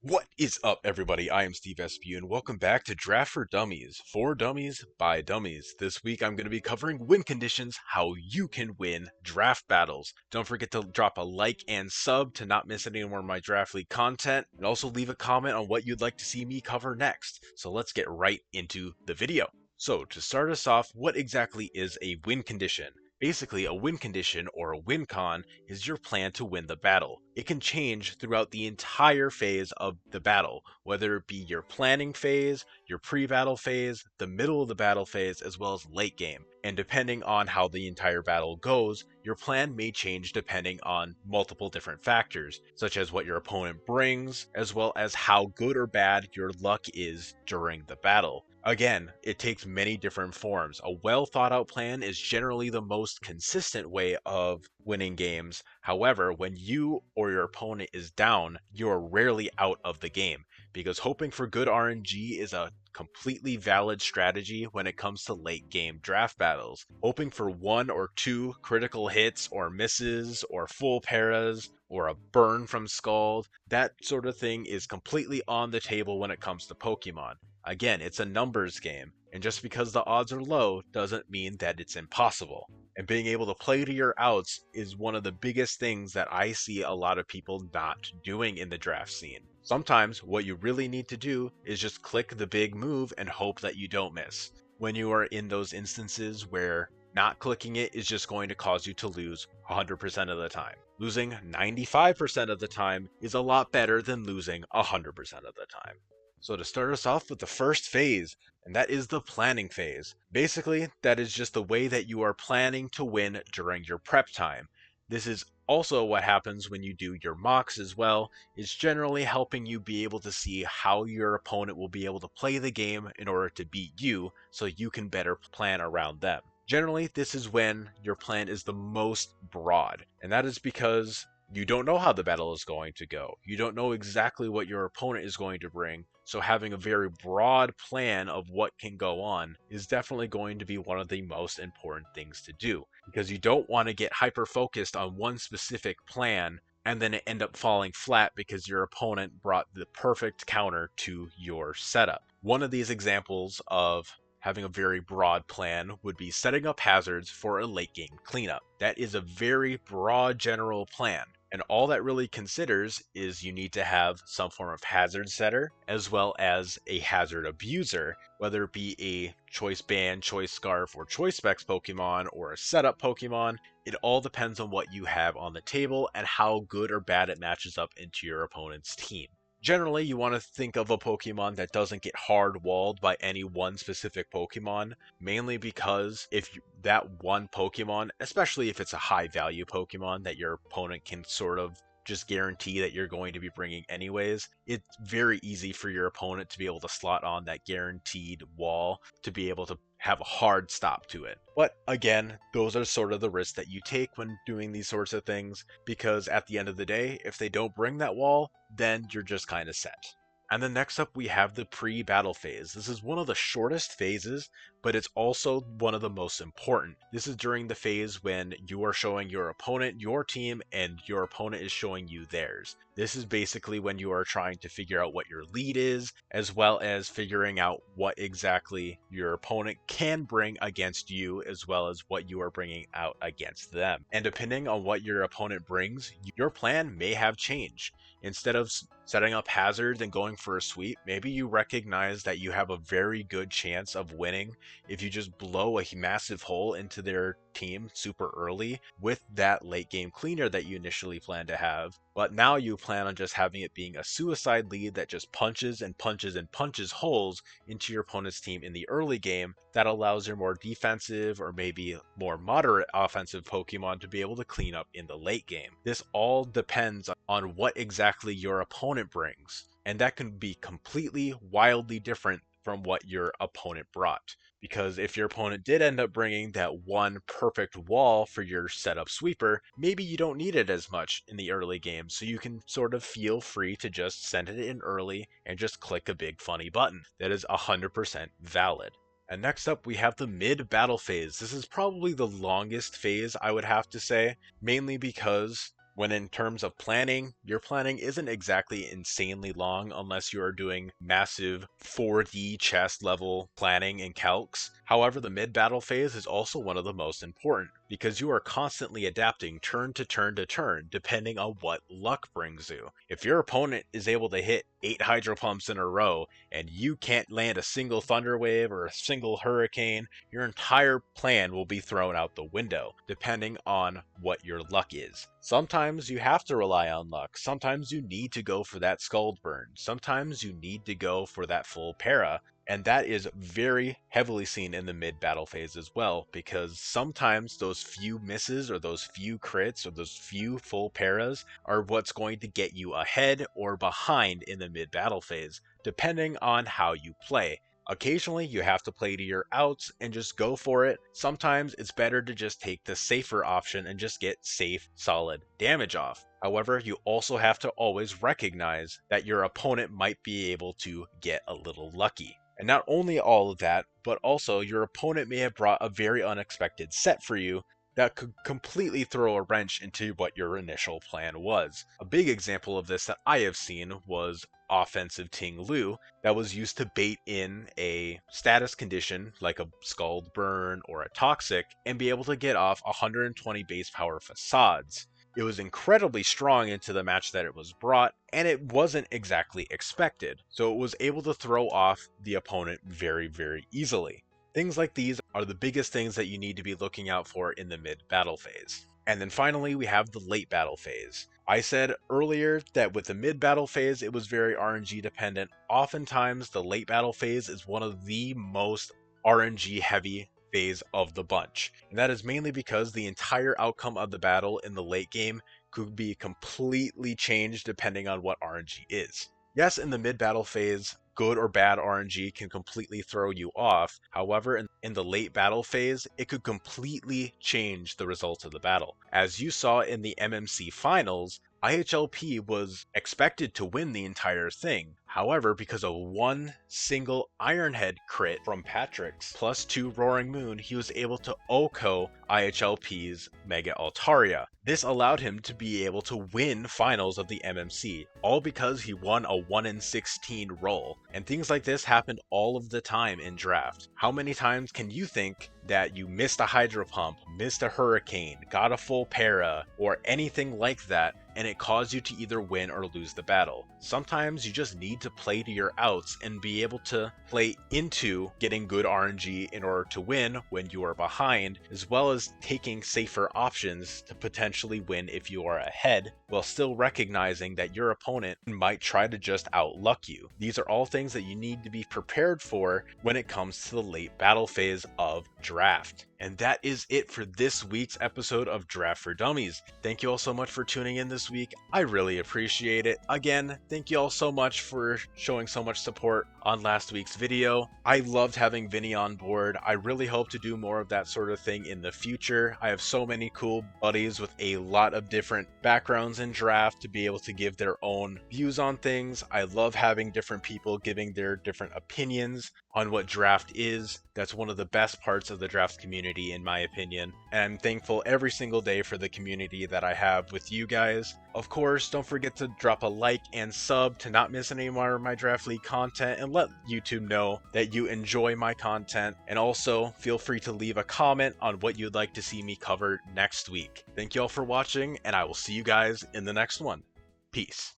What is up, everybody? I am Steve SBU, and welcome back to Draft for Dummies, for Dummies by Dummies. This week, I'm going to be covering win conditions, how you can win draft battles. Don't forget to drop a like and sub to not miss any more of my draft league content, and also leave a comment on what you'd like to see me cover next. So let's get right into the video. So to start us off, what exactly is a win condition? Basically, a win condition, or a win con, is your plan to win the battle. It can change throughout the entire phase of the battle, whether it be your planning phase, your pre-battle phase, the middle of the battle phase, as well as late game. And depending on how the entire battle goes, your plan may change depending on multiple different factors, such as what your opponent brings, as well as how good or bad your luck is during the battle. Again, it takes many different forms. A well thought out plan is generally the most consistent way of winning games. However, when you or your opponent is down, you are rarely out of the game, because hoping for good RNG is a completely valid strategy when it comes to late game draft battles. Hoping for one or two critical hits or misses or full paras or a burn from Scald, that sort of thing is completely on the table when it comes to Pokemon. Again, it's a numbers game, and just because the odds are low doesn't mean that it's impossible. And being able to play to your outs is one of the biggest things that I see a lot of people not doing in the draft scene. Sometimes what you really need to do is just click the big move and hope that you don't miss. When you are in those instances where not clicking it is just going to cause you to lose 100% of the time. Losing 95% of the time is a lot better than losing 100% of the time. So to start us off with the first phase, and that is the planning phase. Basically, that is just the way that you are planning to win during your prep time. This is also what happens when you do your mocks as well. It's generally helping you be able to see how your opponent will be able to play the game in order to beat you, so you can better plan around them. Generally, this is when your plan is the most broad, and that is because you don't know how the battle is going to go. You don't know exactly what your opponent is going to bring, so having a very broad plan of what can go on is definitely going to be one of the most important things to do, because you don't want to get hyper focused on one specific plan and then it end up falling flat because your opponent brought the perfect counter to your setup. One of these examples of having a very broad plan would be setting up hazards for a late game cleanup. That is a very broad general plan. And all that really considers is you need to have some form of hazard setter as well as a hazard abuser, whether it be a choice band, choice scarf, or choice specs Pokemon or a setup Pokemon. It all depends on what you have on the table and how good or bad it matches up into your opponent's team. Generally, you want to think of a Pokemon that doesn't get hard walled by any one specific Pokemon, mainly because if that one Pokemon, especially if it's a high value Pokemon that your opponent can sort of just guarantee that you're going to be bringing anyways, it's very easy for your opponent to be able to slot on that guaranteed wall to be able to have a hard stop to it. But again, those are sort of the risks that you take when doing these sorts of things, because at the end of the day, if they don't bring that wall, then you're just kind of set. And then next up, we have the pre-battle phase. This is one of the shortest phases, but it's also one of the most important. This is during the phase when you are showing your opponent your team and your opponent is showing you theirs. This is basically when you are trying to figure out what your lead is, as well as figuring out what exactly your opponent can bring against you, as well as what you are bringing out against them. And depending on what your opponent brings, your plan may have changed. Instead of setting up hazards and going for a sweep, maybe you recognize that you have a very good chance of winning if you just blow a massive hole into their team super early with that late game cleaner that you initially planned to have. But now you plan on just having it being a suicide lead that just punches and punches and punches holes into your opponent's team in the early game. That allows your more defensive or maybe more moderate offensive Pokemon to be able to clean up in the late game. This all depends on what exactly your opponent brings, and that can be completely wildly different from what your opponent brought. Because if your opponent did end up bringing that one perfect wall for your setup sweeper, maybe you don't need it as much in the early game, so you can sort of feel free to just send it in early and just click a big funny button. That is 100% valid. And next up, we have the mid-battle phase. This is probably the longest phase, I would have to say, mainly because When in terms of planning, your planning isn't exactly insanely long unless you are doing massive 4D chess level planning and calcs. However, the mid-battle phase is also one of the most important because you are constantly adapting turn to turn to turn depending on what luck brings you. If your opponent is able to hit 8 hydro pumps in a row and you can't land a single thunder wave or a single hurricane, your entire plan will be thrown out the window, depending on what your luck is. Sometimes you have to rely on luck. Sometimes you need to go for that Scald Burn. Sometimes you need to go for that full para. And that is very heavily seen in the mid-battle phase as well, because sometimes those few misses or those few crits or those few full paras are what's going to get you ahead or behind in the mid-battle phase, depending on how you play. Occasionally, you have to play to your outs and just go for it. Sometimes it's better to just take the safer option and just get safe, solid damage off. However, you also have to always recognize that your opponent might be able to get a little lucky. And not only all of that, but also your opponent may have brought a very unexpected set for you that could completely throw a wrench into what your initial plan was. A big example of this that I have seen was offensive Ting Lu that was used to bait in a status condition like a Scald Burn or a Toxic and be able to get off 120 base power facades. It was incredibly strong into the match that it was brought, and it wasn't exactly expected, so it was able to throw off the opponent very, very easily. Things like these are the biggest things that you need to be looking out for in the mid-battle phase. And then finally, we have the late battle phase. I said earlier that with the mid-battle phase, it was very RNG dependent. Oftentimes, the late battle phase is one of the most RNG heavy phase of the bunch. And that is mainly because the entire outcome of the battle in the late game could be completely changed depending on what RNG is. Yes, in the mid-battle phase, good or bad RNG can completely throw you off. However, in the late battle phase, it could completely change the results of the battle. As you saw in the MMC finals, IHLP was expected to win the entire thing. However, because of one single Ironhead crit from Patrick's plus 2 Roaring Moon, he was able to OHKO IHLP's Mega Altaria. This allowed him to be able to win finals of the MMC, all because he won a 1 in 16 roll. And things like this happen all of the time in draft. How many times can you think that you missed a Hydro Pump, missed a Hurricane, got a full para, or anything like that, and it caused you to either win or lose the battle? Sometimes you just need to play to your outs and be able to play into getting good RNG in order to win when you are behind, as well as taking safer options to potentially win if you are ahead, while still recognizing that your opponent might try to just outluck you. These are all things that you need to be prepared for when it comes to the late battle phase of draft. And that is it for this week's episode of Draft for Dummies. Thank you all so much for tuning in this week. I really appreciate it. Again, thank you all so much for showing so much support on last week's video. I loved having Vinny on board. I really hope to do more of that sort of thing in the future. I have so many cool buddies with a lot of different backgrounds in draft to be able to give their own views on things. I love having different people giving their different opinions on what draft is. That's one of the best parts of the draft community, in my opinion. And I'm thankful every single day for the community that I have with you guys. Of course, don't forget to drop a like and sub to not miss any more of my Draft League content, and let YouTube know that you enjoy my content. And also, feel free to leave a comment on what you'd like to see me cover next week. Thank you all for watching, and I will see you guys in the next one. Peace.